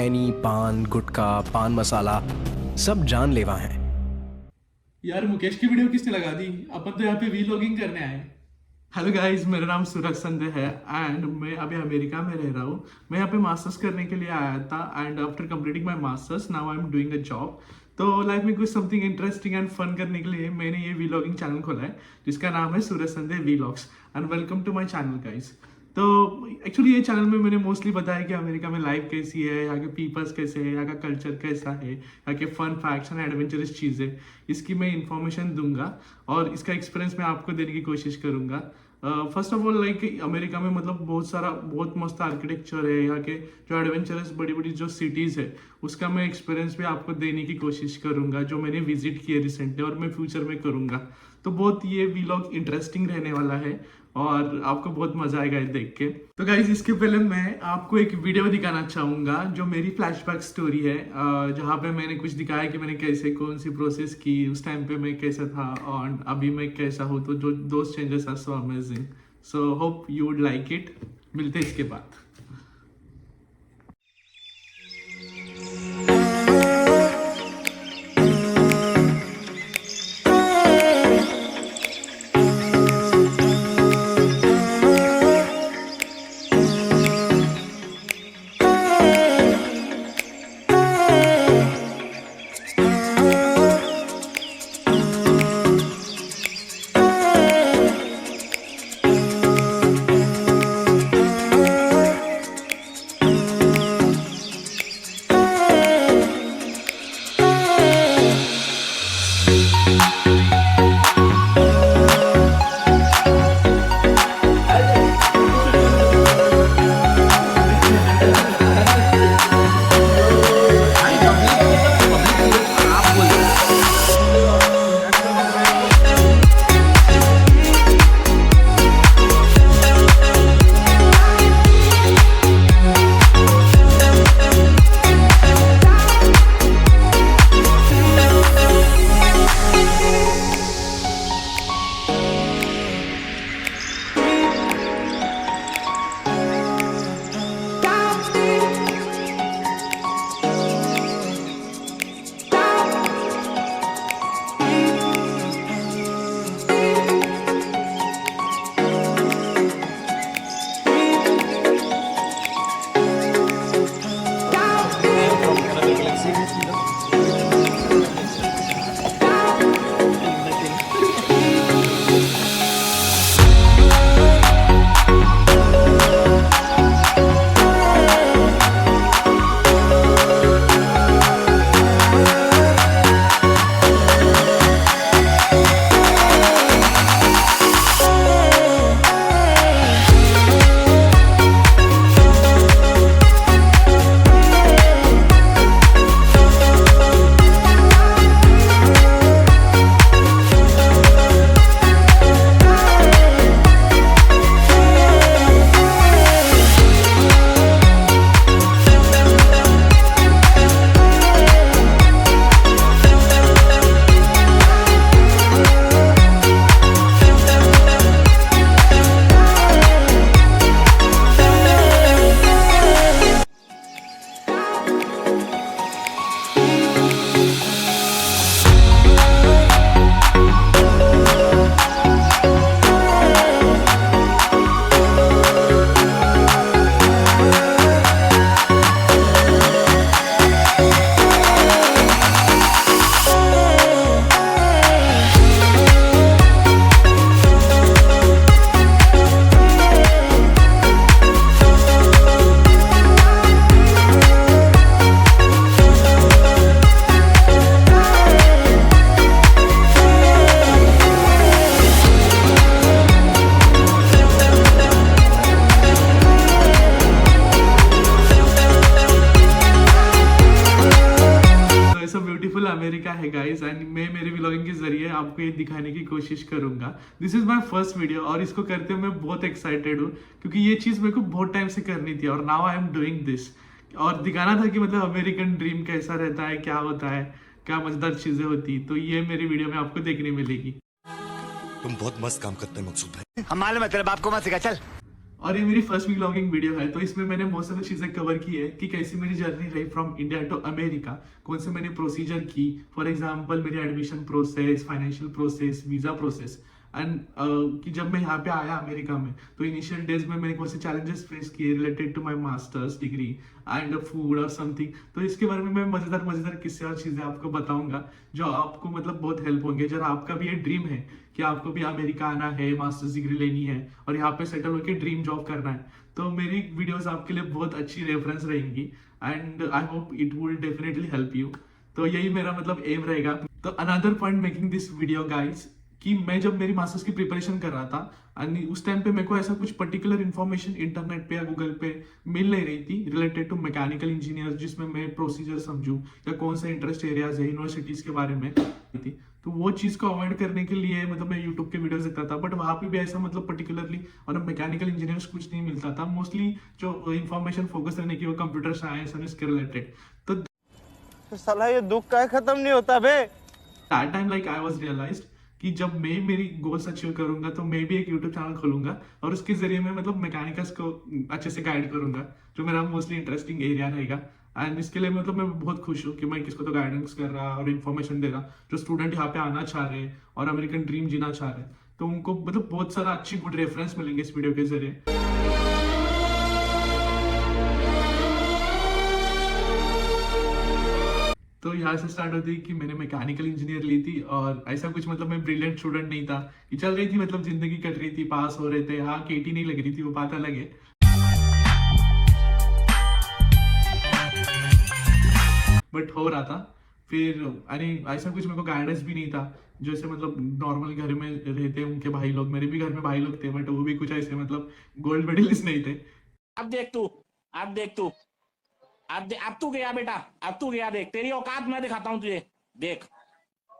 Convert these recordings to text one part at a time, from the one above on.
खैनी, पान, गुटखा, पान मसाला सब जानलेवा हैं। यार मुकेश की वीडियो किसने लगा दी? अपन तो यहाँ पे वीलॉगिंग करने आए। हेलो गाइस, मेरा नाम सूरज संधे है एंड मैं अभी अमेरिका में रह रहा हूँ। मैं यहाँ पे मास्टर्स करने के लिए आया था and after completing my masters now I am doing a job. तो लाइफ में कुछ समथिंग इंटरेस्टिंग एंड फन करने के लिए मैंने ये वीलॉगिंग चैनल खोला है जिसका नाम है Suraj Sandhe vlogs and welcome to my channel guys. तो एक्चुअली ये चैनल में मैंने मोस्टली बताया कि अमेरिका में लाइफ कैसी है, यहाँ के पीपल्स कैसे हैं, यहाँ का कल्चर कैसा है, यहाँ के फन फैक्ट्स एंड एडवेंचरस चीज़ें, इसकी मैं इन्फॉर्मेशन दूंगा और इसका एक्सपीरियंस मैं आपको देने की कोशिश करूंगा। First of all like America में मतलब बहुत मस्त आर्किटेक्चर है, यहाँ के जो एडवेंचरस बड़ी बड़ी जो सिटीज़ है उसका मैं एक्सपीरियंस भी आपको देने की कोशिश करूंगा जो मैंने विजिट किए रिसेंटली और मैं फ्यूचर में करूंगा। तो बहुत ये वीलॉग इंटरेस्टिंग रहने वाला है और आपको बहुत मजा आएगा देख के। तो गाइज इसके पहले मैं आपको एक वीडियो दिखाना चाहूंगा जो मेरी फ्लैशबैक स्टोरी है, जहाँ पे मैंने कुछ दिखाया कि मैंने कैसे कौन सी प्रोसेस की, उस टाइम पे मैं कैसा था और अभी मैं कैसा हूँ। तो जो those changes are so amazing, so hope you would like it. मिलते हैं इसके बाद। ब्यूटीफुल अमेरिका है गाइस एंड मैं मेरे व्लॉगिंग के जरिए आपको ये दिखाने की कोशिश करूंगा। This is my first video और इसको करते हुए मैं बहुत एक्साइटेड हूँ क्योंकि ये चीज़ मेरे को बहुत टाइम से करनी थी और now I am doing this और दिखाना था कि मतलब अमेरिकन ड्रीम कैसा रहता है, क्या होता है, क्या मजेदार चीजें होती। तो ये मेरी वीडियो में आपको देखने मिलेगी। तुम बहुत मस्त काम करते हैं मकसूद भाई। हम मालूम है तेरे बाप को मत सिखा, चल। और ये मेरी फर्स्ट व्लॉगिंग वीडियो है, तो इसमें मैंने बहुत सारी चीजें कवर की है कि कैसी मेरी जर्नी रही फ्रॉम इंडिया टू अमेरिका, कौन से मैंने प्रोसीजर की, फॉर एग्जांपल मेरी admission process, financial process, visa process, and कि जब मैं यहाँ पे आया अमेरिका में तो इनिशियल डेज में मैंने कौन से चैलेंजेस फेस किए related to my masters degree and food और समथिंग। तो इसके बारे में मैं मजेदार मजेदार किस्से और चीजें आपको बताऊंगा जो आपको मतलब बहुत हेल्प होंगे। जब आपका भी ये ड्रीम है कि आपको भी अमेरिका आना है, मास्टर्स डिग्री लेनी है और यहाँ पे सेटल होकर ड्रीम जॉब करना है, तो मेरी वीडियोस आपके लिए बहुत अच्छी रेफरेंस रहेंगी and I hope it will definitely help you. तो यही मेरा मतलब एम रहेगा। तो another point making this video guys कि मैं जब मेरी मास्टर्स की प्रिपरेशन कर रहा था और उस टाइम पे मेरे को ऐसा कुछ पर्टिकुलर इन्फॉर्मेशन इंटरनेट पे या गूगल पे मिल नहीं रही थी रिलेटेड टू मैकेनिकल इंजीनियर, जिसमें मैं प्रोसीजर समझूं या कौन सा इंटरेस्ट एरियाज है यूनिवर्सिटीज के बारे में थी। तो वो चीज को अवॉइड करने के लिए मतलब मैं यूट्यूब के वीडियोस देखता था, बट वहां पे भी ऐसा मतलब पर्टिकुलरली और मैकेनिकल इंजीनियर्स कुछ नहीं मिलता था। मोस्टली जो इन्फॉर्मेशन फोकस रहने की वो कंप्यूटर साइंस और इसके रिलेटेड। तो साला ये दुख का खत्म नहीं होता बे। That time like I was realized कि जब मैं मेरी गोल्स अचीव करूंगा तो मैं भी एक यूट्यूब चैनल खोलूंगा और उसके जरिए मैं मतलब मैकेनिकल्स को अच्छे से गाइड करूंगा, जो मेरा मोस्टली इंटरेस्टिंग एरिया रहेगा। एंड इसके लिए मतलब मैं बहुत खुश हूँ कि मैं किसको तो गाइडेंस कर रहा और इन्फॉर्मेशन दे रहा जो स्टूडेंट यहाँ पे आना चाह रहे और अमेरिकन ड्रीम जीना चाह रहे, तो उनको मतलब बहुत सारा अच्छी गुड रेफरेंस मिलेंगे इस वीडियो के जरिए। तो यहाँ से स्टार्ट होती है कि मैंने मैकेनिकल इंजीनियर ली थी और ऐसा कुछ मतलब मैं ब्रिलियंट स्टूडेंट नहीं था कि चल रही थी मतलब जिंदगी कट रही थी, पास हो रहे थे, हाँ केटी नहीं लग रही थी, वो बात अलग है, बट हो रहा था। फिर अरे ऐसा कुछ मेरे को गाइडेंस भी नहीं था जैसे मतलब नॉर्मल घर में रहते उनके भाई लोग, मेरे भी घर में भाई लोग थे बट वो भी कुछ ऐसे मतलब गोल्ड मेडलिस्ट नहीं थे। अब देख तू, अब देख तू, अब तू गया बेटा, अब तू गया, देख तेरी औकात मैं दिखाता हूँ तुझे, देख।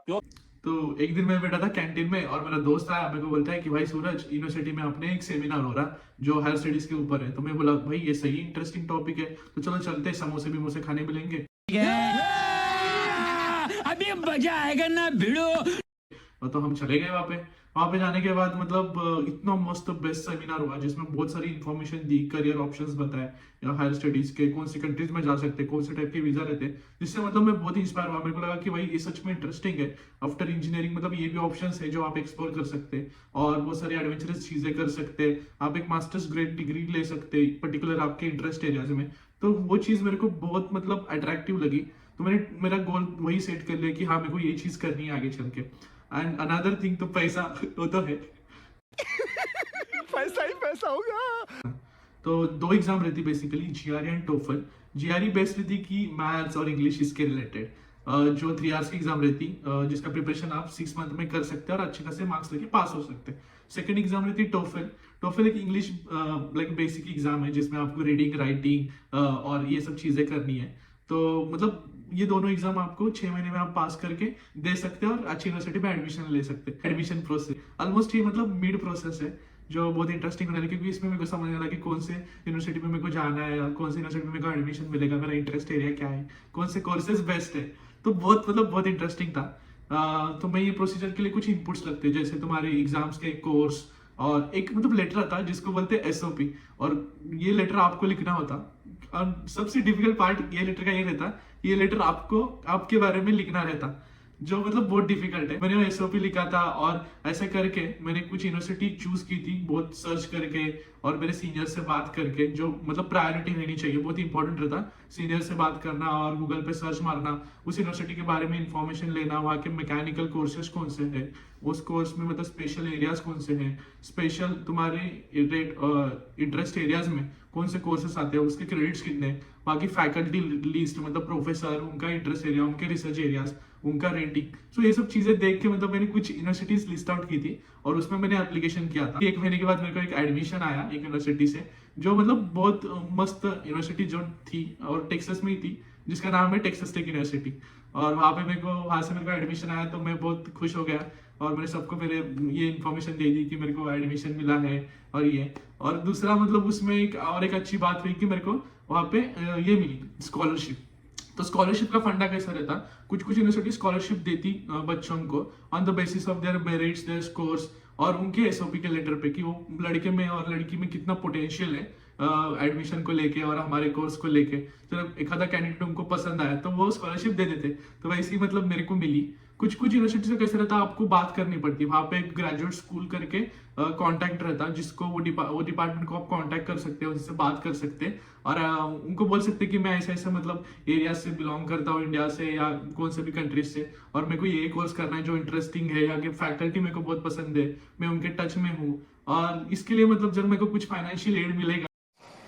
तो एक दिन मैं बैठा था कैंटीन में और मेरा दोस्त आया, मेरे को बोलता है कि भाई सूरज यूनिवर्सिटी में अपने एक सेमिनार हो रहा जो हायर स्टडीज के ऊपर है। तो मैं बोला भाई ये सही इंटरेस्टिंग टॉपिक है, तो चलो चलते, समोसे भी मुझसे खाने मिलेंगे, अभी मजा आएगा ना भिड़ो। और तो हम चले गए वहां पे जाने के बाद मतलब इतना मस्त बेस्ट सेमिनार हुआ जिसमें बहुत सारी इन्फॉर्मेशन दी, करियर ऑप्शंस बताए या हायर स्टडीज के कौन सी कंट्रीज में जा सकते, कौन से टाइप के वीजा रहते, जिससे मतलब मैं बहुत इंस्पायर हुआ। मेरे को लगा कि भाई ये सच में इंटरेस्टिंग है। आफ्टर इंजीनियरिंग मतलब ये भी ऑप्शंस है जो आप एक्सप्लोर कर सकते और बहुत सारी एडवेंचरस चीजें कर सकते, आप एक मास्टर्स ग्रेड डिग्री ले सकते पर्टिकुलर आपके इंटरेस्ट एरियाज में। तो वो चीज मेरे को बहुत मतलब अट्रैक्टिव लगी, तो मैंने मेरा गोल वही सेट कर लिया कि हाँ मेरे को ये चीज करनी है आगे चल के। एंड अनदर थिंग तो पैसा वो तो है पैसा ही पैसा होगा। तो दो एग्जाम रहती basically, GRE and TOEFL. GRE based रहती कि मैथ्स और इंग्लिश इसके रिलेटेड, जो 3 आवर्स की एग्जाम रहती जिसका प्रिपरेशन आप 6 मंथ में कर सकते हैं और अच्छे खासे मार्क्स लेके पास हो सकते हैं। सेकंड एग्जाम रहती है टोफल। टोफल एक इंग्लिश लाइक बेसिक एग्जाम है जिसमें आपको रीडिंग, राइटिंग और ये सब चीजें करनी है। तो मतलब ये दोनों एग्जाम आपको 6 महीने में आप पास करके दे सकते हैं और अच्छी यूनिवर्सिटी में एडमिशन ले सकते हैं। एडमिशन प्रोसेस ऑलमोस्ट ये मतलब मिड प्रोसेस है जो बहुत इंटरेस्टिंग होने लगा, क्योंकि इसमें मेरे को समझ आ रहा कि कौन से यूनिवर्सिटी में मेरे को जाना है, कौन सी यूनिवर्सिटी में मेरे को एडमिशन मिलेगा, मेरा इंटरेस्ट एरिया क्या है, कौन से कोर्सेज बेस्ट है। तो बहुत मतलब बहुत इंटरेस्टिंग था। तो मैं ये प्रोसीजर के लिए कुछ इनपुट्स लगते हैं जैसे तुम्हारे एग्जाम्स के कोर्स और एक मतलब लेटर आता है जिसको बोलते हैं एसओपी, और ये लेटर आपको लिखना होता। और सबसे डिफिकल्ट पार्ट ये लेटर का ये रहता, ये लेटर आपको आपके बारे में लिखना रहता, जो मतलब बहुत डिफिकल्ट है। मैंने एसओपी लिखा था और ऐसे करके मैंने कुछ यूनिवर्सिटी चूज की थी बहुत सर्च करके और मेरे सीनियर से बात करके, जो मतलब प्रायोरिटी रहनी चाहिए, बहुत इंपॉर्टेंट रहता सीनियर से बात करना और गूगल पे सर्च मारना, उस यूनिवर्सिटी के बारे में इंफॉर्मेशन लेना, वहाँ के मैकेनिकल कोर्सेज कौन से है, उस कोर्स में मतलब स्पेशल एरियाज कौन से हैं, स्पेशल तुम्हारे इंटरेस्ट एरियाज में कौन से कोर्सेस आते हैं, उसके क्रेडिट्स कितने, बाकी फैकल्टी लिस्ट मतलब प्रोफेसर, उनका इंटरेस्ट एरिया, उनके रिसर्च एरियाज, उनका रेटिंग। सो ये सब चीजें देख के मतलब मैंने कुछ यूनिवर्सिटीज लिस्ट आउट की थी और उसमें मैंने एप्लीकेशन किया था। 1 महीने के बाद मेरे को एक एडमिशन आया एक यूनिवर्सिटी से, जो मतलब बहुत मस्त यूनिवर्सिटी जो थी और टेक्सास में ही थी, जिसका नाम है टेक्सास टेक यूनिवर्सिटी। और वहाँ पे वहाँ से मेरे को एडमिशन आया तो मैं बहुत खुश हो गया और मैंने सबको मेरे ये इन्फॉर्मेशन दे दी कि मेरे को एडमिशन मिला है और ये। और दूसरा मतलब उसमें एक अच्छी बात हुई कि मेरे को वहाँ पे ये मिली स्कॉलरशिप। तो स्कॉलरशिप का फंडा कैसा रहता, कुछ यूनिवर्सिटी स्कॉलरशिप देती बच्चों को on the basis of their merits, their scores और उनके एसओपी के लेटर पे कि वो लड़के में और लड़की में कितना पोटेंशियल है एडमिशन को लेके और हमारे कोर्स को लेके। जब एक आधा कैंडिडेट उनको पसंद आया तो वो स्कॉलरशिप दे देते। तो वैसे ही मतलब मेरे को मिली। कुछ कुछ यूनिवर्सिटी से कैसे रहता है, आपको बात करनी पड़ती है, वहां पे एक ग्रेजुएट स्कूल करके कांटेक्ट रहता है, जिसको वो डिपार्टमेंट को आप कांटेक्ट कर सकते हैं, उनसे बात कर सकते हैं और उनको बोल सकते हैं कि मैं ऐसे ऐसे मतलब एरिया से बिलोंग करता हूँ, इंडिया से या कौन से भी कंट्रीज से, और मेरे को ये कोर्स करना है जो इंटरेस्टिंग है या कि फैकल्टी मेरे को बहुत पसंद है, मैं उनके टच में हूँ। और इसके लिए मतलब जब मेरे को कुछ फाइनेंशियल एड मिलेगा।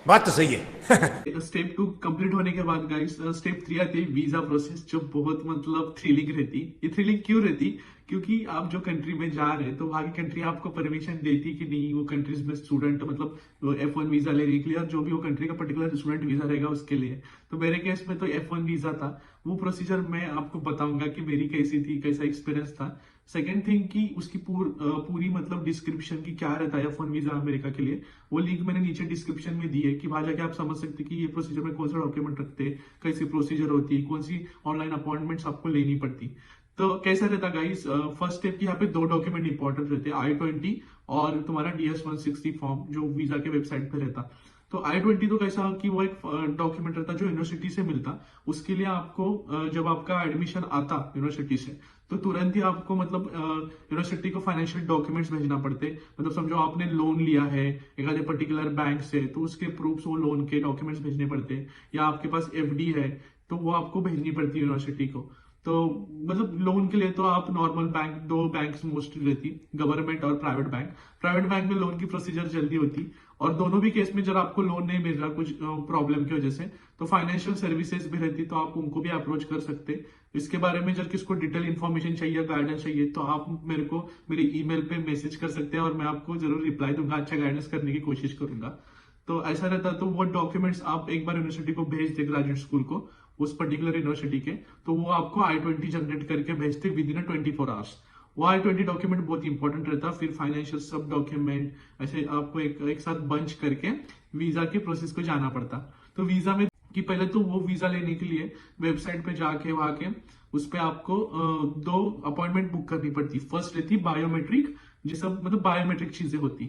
बात तो सही है। स्टेप 2 कंप्लीट होने के बाद गाइस स्टेप 3 आती है वीजा प्रोसेस, जो बहुत मतलब थ्रिलिंग रहती। ये थ्रिलिंग क्यों रहती, क्योंकि आप जो कंट्री में जा रहे हैं तो वहां की कंट्री आपको परमिशन देती कि नहीं वो कंट्रीज में स्टूडेंट मतलब F1 वीजा लेने के लिए, और जो भी वो कंट्री का पर्टिकुलर स्टूडेंट वीजा रहेगा उसके लिए। तो मेरे केस में तो F1 वीजा था। वो प्रोसीजर मैं आपको बताऊंगा कि मेरी कैसी थी, कैसा एक्सपीरियंस था। सेकेंड थिंग की उसकी पूरी मतलब डिस्क्रिप्शन की क्या रहता है F1 वीजा अमेरिका के लिए, वो लिंक मैंने नीचे डिस्क्रिप्शन में दी है कि वहां जाके आप समझ सकते कि ये प्रोसीजर में कौन सा डॉक्यूमेंट रखते हैं, कैसी प्रोसीजर होती है, कौन सी ऑनलाइन अपॉइंटमेंट्स आपको लेनी पड़ती। तो कैसा रहता गाइस, फर्स्ट स्टेप की यहाँ पे 2 डॉक्यूमेंट इंपॉर्टेंट रहते हैं, I-20 और तुम्हारा DS-160 फॉर्म जो वीजा के वेबसाइट पे रहता। तो I-20 तो कैसा कि वो एक डॉक्यूमेंट रहता जो यूनिवर्सिटी से मिलता। उसके लिए आपको जब आपका एडमिशन आता यूनिवर्सिटी से तो तुरंत ही आपको मतलब यूनिवर्सिटी को फाइनेंशियल डॉक्यूमेंट्स भेजना पड़ते। मतलब समझो आपने लोन लिया है एक आधे पर्टिकुलर बैंक से, तो उसके प्रूफ्स, वो लोन के डॉक्यूमेंट्स भेजने पड़ते, या आपके पास FD है तो वो आपको भेजनी पड़ती है यूनिवर्सिटी को। तो मतलब लोन के लिए तो आप नॉर्मल बैंक, 2 बैंक्स मोस्टली रहती, गवर्नमेंट और प्राइवेट बैंक। प्राइवेट बैंक में लोन की प्रोसीजर जल्दी होती, और दोनों भी केस में जब आपको लोन नहीं मिल रहा कुछ प्रॉब्लम की वजह से तो फाइनेंशियल सर्विसेज भी रहती, तो आप उनको भी अप्रोच कर सकते। इसके बारे में जब किसको डिटेल इन्फॉर्मेशन चाहिए, गाइडेंस चाहिए, तो आप मेरे को मेरे ईमेल पे मैसेज कर सकते हैं और मैं आपको जरूर रिप्लाई दूंगा, अच्छा गाइडेंस करने की कोशिश करूंगा। तो ऐसा रहता। तो वो डॉक्यूमेंट्स आप एक बार यूनिवर्सिटी को भेज दे, ग्रेजुएट स्कूल को, उस पर्टिकुलर यूनिवर्सिटी के, तो वो आपको I-20 जनरेट करके भेजते विद इन 24 आवर्स। वो I-20 डॉक्यूमेंट बहुत इंपॉर्टेंट रहता। फिर फाइनेंशियल सब डॉक्यूमेंट ऐसे आपको एक साथ बंच करके वीजा के प्रोसेस को जाना पड़ता। तो वीजा में कि पहले तो वो वीजा लेने के लिए वेबसाइट पे जाके वहां के उस पे आपको 2 अपॉइंटमेंट बुक करनी पड़ती। फर्स्ट रहती बायोमेट्रिक, जिस मतलब बायोमेट्रिक चीजें होती,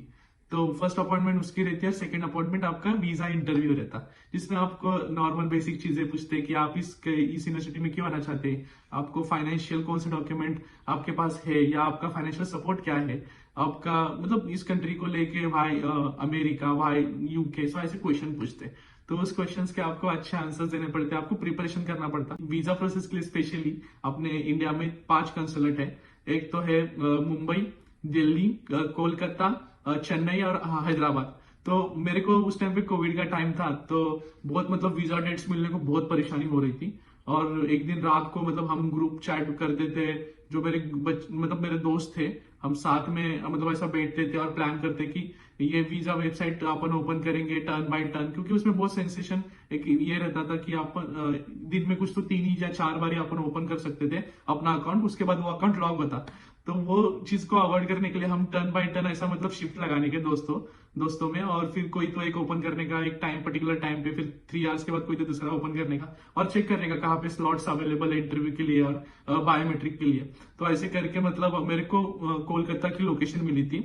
तो फर्स्ट अपॉइंटमेंट उसकी रहती है। सेकंड अपॉइंटमेंट आपका वीजा इंटरव्यू रहता, जिसमें आपको नॉर्मल बेसिक चीजें पूछते हैं कि आप इस यूनिवर्सिटी में क्यों आना चाहते हैं, आपको फाइनेंशियल कौन से डॉक्यूमेंट आपके पास है, या आपका फाइनेंशियल सपोर्ट क्या है, आपका मतलब इस कंट्री को लेके वाई अमेरिका, वाई UK, सो ऐसे क्वेश्चन पूछते। तो उस क्वेश्चंस के आपको अच्छे आंसर्स देने पड़ते, आपको प्रिपरेशन करना पड़ता। वीजा प्रोसेस के लिए स्पेशली अपने इंडिया में 5 कंसुलेट है। एक तो है मुंबई, दिल्ली, कोलकाता, चेन्नई और हैदराबाद। तो मेरे को उस टाइम पे कोविड का टाइम था, तो बहुत मतलब वीजा डेट्स मिलने को बहुत परेशानी हो रही थी। और एक दिन रात को मतलब हम ग्रुप चैट करते थे, जो मतलब मेरे दोस्त थे, हम साथ में मतलब ऐसा बैठते थे और प्लान करते कि ये वीजा वेबसाइट अपन ओपन करेंगे टर्न बाय टर्न, क्योंकि उसमें बहुत सेंसेशन एक ये रहता था कि अपन दिन में कुछ तो 3 या 4 बार अपन ओपन कर सकते थे अपना अकाउंट, उसके बाद वो अकाउंट लॉक होता। तो वो चीज को अवॉइड करने के लिए हम टर्न बाय टर्न ऐसा मतलब शिफ्ट लगाने के दोस्तों में, और फिर कोई तो एक ओपन करने का एक टाइम, पर्टिकुलर टाइम पे, फिर 3 आवर्स के बाद कोई तो दूसरा ओपन करने का, और चेक करने का कहाँ पे स्लॉट्स अवेलेबल है इंटरव्यू के लिए और बायोमेट्रिक के लिए। तो ऐसे करके मतलब मेरे को कोलकाता की लोकेशन मिली थी।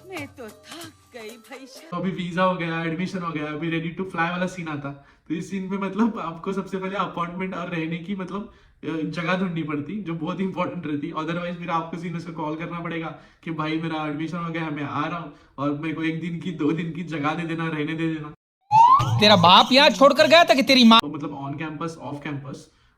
मैं तो थक गई भाई। तो अभी वीजा हो गया, एडमिशन हो गया, अभी रेडी टू फ्लाई वाला सीन आता। तो इस सीन में मतलब आपको सबसे पहले अपॉइंटमेंट और रहने की मतलब जगह ढूंढनी पड़ती, जो बहुत इंपॉर्टेंट रहती। अदरवाइज फिर आपको सीनियर से कॉल करना पड़ेगा कि भाई मेरा एडमिशन हो गया, मैं आ रहा हूँ और मेरे को 1 दिन की 2 दिन की जगह दे देना, रहने दे देना। तेरा बाप यहाँ छोड़कर गया था कि तेरी माँ? तो मतलब ऑन कैंपस,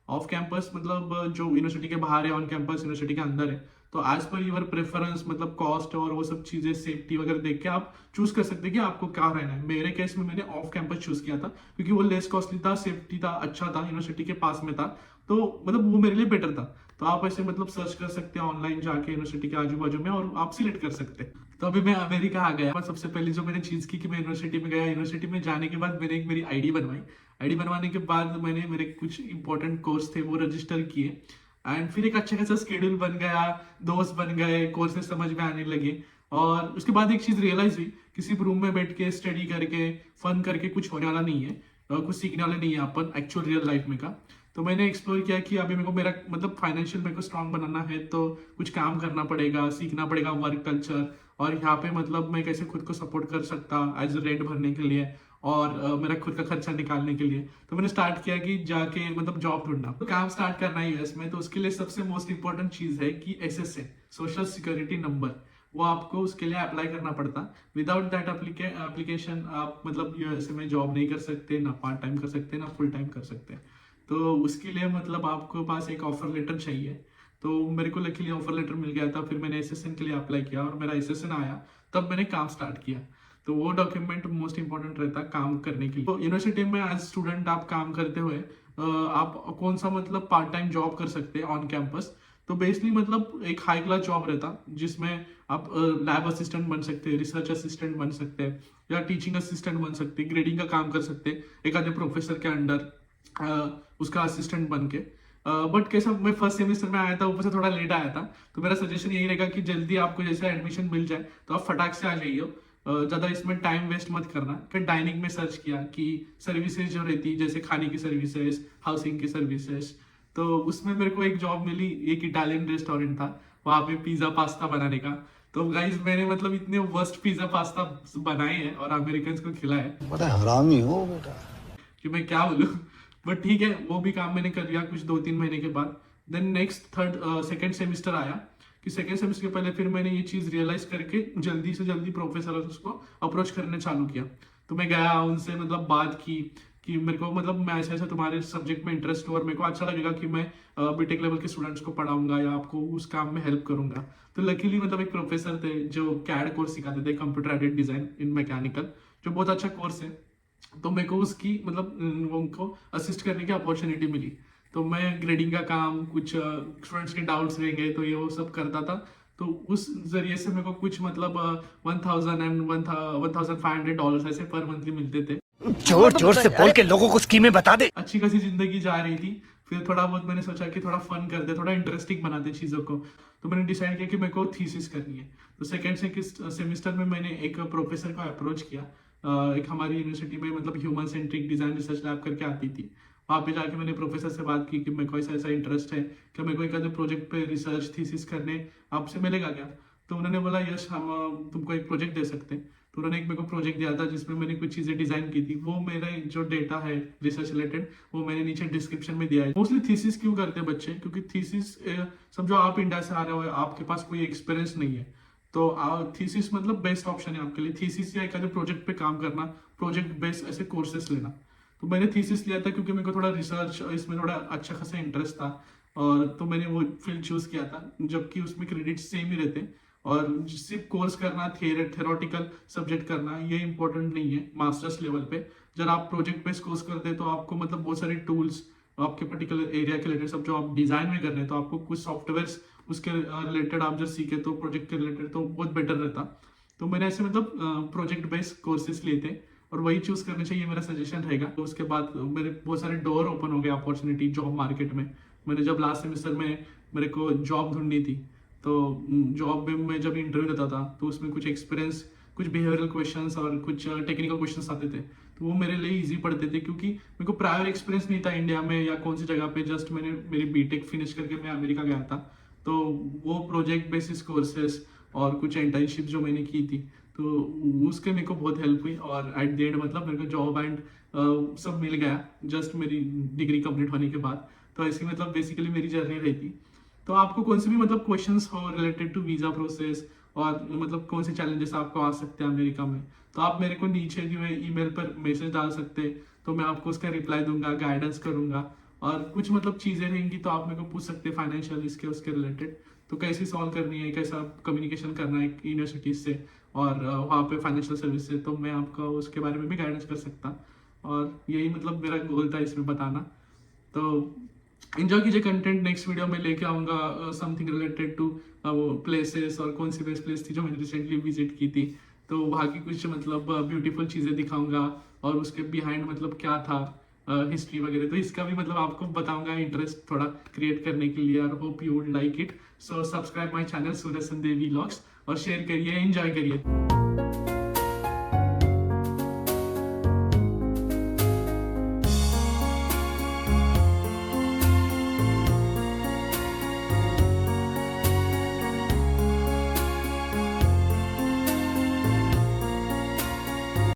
ऑफ कैंपस मतलब जो यूनिवर्सिटी के बाहर है, ऑन कैंपस यूनिवर्सिटी के अंदर है। तो एज पर यूर प्रेफरेंस मतलब कॉस्ट और वो सब चीजें, सेफ्टी वगैरह देख के आप चूज कर सकते हैं कि आपको क्या रहना है। मेरे केस में मैंने ऑफ कैंपस चूज किया था, क्योंकि वो लेस कॉस्टली था, सेफ्टी था, अच्छा था, यूनिवर्सिटी के पास में था, तो मतलब वो मेरे लिए बेटर था। तो आप ऐसे मतलब सर्च कर सकते हैं ऑनलाइन जाके यूनिवर्सिटी के आजू बाजू में, और आप सिलेक्ट कर सकते हैं। तो अभी मैं अमेरिका आ गया। सबसे पहले जो मैंने चीज की कि मैं यूनिवर्सिटी में गया, यूनिवर्सिटी में जाने के बाद मैंने एक मेरी आईडी बनवाई। आईडी बनवाने के बाद मैंने मेरे कुछ इंपॉर्टेंट कोर्स थे वो रजिस्टर किए, एंड फिर एक अच्छा खासा स्केड्यूल बन गया, दोस्त बन गए, कोर्सेज समझ में आने लगे। और उसके बाद एक चीज रियलाइज हुई, किसी रूम में बैठ के स्टडी करके फन करके कुछ होने वाला नहीं है, कुछ सीखने वाला नहीं है अपन एक्चुअल रियल लाइफ में का। तो मैंने एक्सप्लोर किया कि अभी मेरे को मेरा मतलब फाइनेंशियल मेरे को स्ट्रांग बनाना है तो कुछ काम करना पड़ेगा, सीखना पड़ेगा वर्क कल्चर, और यहाँ पे मतलब मैं कैसे खुद को सपोर्ट कर सकता एज रेंट भरने के लिए और मेरा खुद का खर्चा निकालने के लिए। तो मैंने स्टार्ट किया कि जाके मतलब जॉब ढूंढना, तो काम स्टार्ट करना है यूएस में। तो उसके लिए सबसे मोस्ट इंपॉर्टेंट चीज़ है कि SSN, सोशल सिक्योरिटी नंबर, वो आपको उसके लिए अप्लाई करना पड़ता। विदाउट दैट एप्लीकेशन आप मतलब यूएसए में जॉब नहीं कर सकते, ना पार्ट टाइम कर सकते, ना फुल टाइम कर सकते। तो उसके लिए मतलब आपको पास एक ऑफर लेटर चाहिए। तो मेरे को लकीली ऑफर लेटर मिल गया था, फिर मैंने SSN के लिए अप्लाई किया और मेरा SSN आया, तब मैंने काम स्टार्ट किया। तो वो डॉक्यूमेंट मोस्ट इंपॉर्टेंट रहता है काम करने के लिए। तो यूनिवर्सिटी में एज स्टूडेंट आप काम करते हुए आप कौन सा मतलब पार्ट टाइम जॉब कर सकते हैं ऑन कैंपस। तो बेसिकली मतलब एक हाई क्लास जॉब रहता जिसमें आप लैब असिस्टेंट बन सकते हैं, रिसर्च असिस्टेंट बन सकते हैं, या टीचिंग असिस्टेंट बन सकते हैं, ग्रेडिंग का काम कर सकते हैं एक आधे प्रोफेसर के अंडर उसका असिस्टेंट बन के। बट कैसा मैं फर्स्ट सेमेस्टर में आया था, ऊपर से थोड़ा लेट आया था, तो मेरा सजेशन यही रहेगा कि जल्दी आपको जैसे एडमिशन मिल जाए तो आप फटाक से आ जाइए। ज़्यादा इसमें टाइम वेस्ट मत करना। फिर डाइनिंग में सर्च किया कि सर्विसेज जो रहती जैसे खाने की सर्विसेज, हाउसिंग की सर्विसेज, तो उसमें मेरे को एक जॉब मिली, एक इटालियन रेस्टोरेंट था वहाँ पे पिज़्ज़ा पास्ता बनाने का। तो गाइज मैंने मतलब इतने वर्स्ट पिज़्ज़ा पास्ता बनाए हैं और अमेरिकन को खिलाए, बड़ा हरामी हो बेटा। कि मैं क्या बोलूँ। बट ठीक है, वो भी काम मैंने कर लिया कुछ 2-3 महीने के बाद। देन नेक्स्ट सेकेंड सेमेस्टर आया कि सेकेंड सेमेस्टर के पहले फिर मैंने ये चीज़ रियलाइज करके जल्दी से जल्दी प्रोफेसर उसको अप्रोच करने चालू किया। तो मैं गया उनसे मतलब बात की कि मेरे को मतलब मैं ऐसे तुम्हारे सब्जेक्ट में इंटरेस्ट हो और मेरे को अच्छा लगेगा कि मैं बीटेक लेवल के स्टूडेंट्स को पढ़ाऊंगा या आपको उस काम में हेल्प करूंगा। तो लकीली मतलब एक प्रोफेसर थे जो कैड कोर्स सिखाते थे, कंप्यूटर एडेड डिजाइन इन मैकेनिकल, जो बहुत अच्छा कोर्स है। तो मेरे को उसकी मतलब उनको असिस्ट करने की अपॉर्चुनिटी मिली। तो मैं ग्रेडिंग का काम, कुछ स्टूडेंट्स के डाउट्स रहेंगे तो ये वो सब करता था। तो उस जरिए से मेरे को कुछ मतलब $1,500 ऐसे पर मंथली मिलते थे। जोर जोर से बोल के लोगों को स्कीमें बता दे। अच्छी खासी जिंदगी जा रही थी। फिर थोड़ा बहुत मैंने सोचा कि थोड़ा फन करते, थोड़ा इंटरेस्टिंग बनाते चीज़ों को। तो मैंने डिसाइड किया कि मेरे को थीसिस करनी है। तो सेकेंड सेमेस्टर में मैंने एक प्रोफेसर को अप्रोच किया। एक हमारी यूनिवर्सिटी में मतलब human centric design research lab करके आती थी, वहाँ पे जाके मैंने प्रोफेसर से बात की कि मेरे को ऐसा इंटरेस्ट है कि मेरे को एक आधे प्रोजेक्ट पे रिसर्च थीसिस करने आपसे मिलेगा क्या। तो उन्होंने बोला यस, हम तुमको एक प्रोजेक्ट दे सकते हैं। तो उन्होंने एक मेरे को प्रोजेक्ट दिया था जिसमें मैंने कुछ चीज़ें डिजाइन की थी। वो मेरा जो डेटा है रिसर्च रिलेटेड वो मैंने नीचे डिस्क्रिप्शन में दिया है। मोस्टली थीसिस क्यों करते हैं बच्चे, क्योंकि थीसिस समझो आप इंडिया से आ रहे हो, आपके पास कोई एक्सपीरियंस नहीं है, तो थीसिस मतलब बेस्ट ऑप्शन है आपके लिए। थीसिस या एक आधे प्रोजेक्ट पे काम करना, प्रोजेक्ट बेस्ड ऐसे कोर्सेस लेना। तो मैंने थीसिस लिया था क्योंकि मेरे को थोड़ा रिसर्च इसमें थोड़ा अच्छा खासा इंटरेस्ट था, और तो मैंने वो फील्ड चूज किया था, जबकि उसमें क्रेडिट सेम ही रहते। और सिर्फ कोर्स करना, थियोरेटिकल सब्जेक्ट करना ये इंपॉर्टेंट नहीं है मास्टर्स लेवल पे। जब आप प्रोजेक्ट बेस्ड कोर्स करते हैं तो आपको मतलब बहुत सारे टूल्स आपके पर्टिकुलर एरिया के रिलेटेड, सब जो आप डिजाइन में कर रहे हैं, तो आपको कुछ सॉफ्टवेयर उसके रिलेटेड आप जब सीखे तो प्रोजेक्ट के रिलेटेड तो बहुत बेटर रहता। तो मैंने ऐसे मतलब प्रोजेक्ट बेस्ड कोर्सेज लिए थे और वही चूज करने चाहिए, मेरा सजेशन रहेगा। तो उसके बाद मेरे बहुत सारे डोर ओपन हो गए अपॉर्चुनिटी जॉब मार्केट में। मैंने जब लास्ट सेमेस्टर में मेरे को जॉब ढूंढनी थी, तो जॉब में मैं जब इंटरव्यू देता था तो उसमें कुछ एक्सपीरियंस, कुछ बिहेवियरल क्वेश्चंस और कुछ टेक्निकल क्वेश्चंस आते थे। तो वो मेरे लिए इजी पड़ते थे क्योंकि मेरे को प्रायर एक्सपीरियंस नहीं था इंडिया में या कौन सी जगह पे। जस्ट मैंने मेरी बीटेक फिनिश करके मैं अमेरिका गया था, तो वो प्रोजेक्ट बेसिस कोर्सेस और कुछ इंटर्नशिप जो मैंने की थी तो उसके मेरे को बहुत हेल्प हुई। और एट द एंड मतलब मेरे को जॉब एंड सब मिल गया जस्ट मेरी डिग्री कंप्लीट होने के बाद। तो ऐसी मतलब बेसिकली मेरी जर्नी रही थी। तो आपको कौन से भी मतलब क्वेश्चंस हो रिलेटेड टू वीज़ा प्रोसेस और मतलब कौन से चैलेंजेस आपको आ सकते हैं अमेरिका में, तो आप मेरे को नीचे जो है ईमेल पर मैसेज डाल सकते हैं, तो मैं आपको उसका रिप्लाई दूंगा, गाइडेंस करूंगा। और कुछ मतलब चीज़ें रहेंगी तो आप मेरे को पूछ सकते हैं फाइनेंशियल इसके उसके रिलेटेड, तो कैसे सॉल्व करनी है, कैसा कम्युनिकेशन करना है यूनिवर्सिटी से और वहाँ पे फाइनेंशियल सर्विस से, तो मैं आपका उसके बारे में भी गाइडेंस कर सकता। और यही मतलब मेरा गोल था इसमें बताना। तो एंजॉय कीजिए कंटेंट। नेक्स्ट वीडियो में लेके आऊँगा समथिंग रिलेटेड टू प्लेसेस और कौन सी बेस्ट प्लेस थी जो मैंने रिसेंटली विजिट की थी, तो वहाँ की कुछ मतलब ब्यूटीफुल चीज़ें दिखाऊंगा और उसके बिहाइंड मतलब क्या था हिस्ट्री वगैरह। तो इसका भी मतलब आपको बताऊंगा इंटरेस्ट थोड़ा क्रिएट करने के लिए। और hope you would like it. So subscribe my channel Suraj Sandhe vlogs और शेयर करिए, एंजॉय करिए।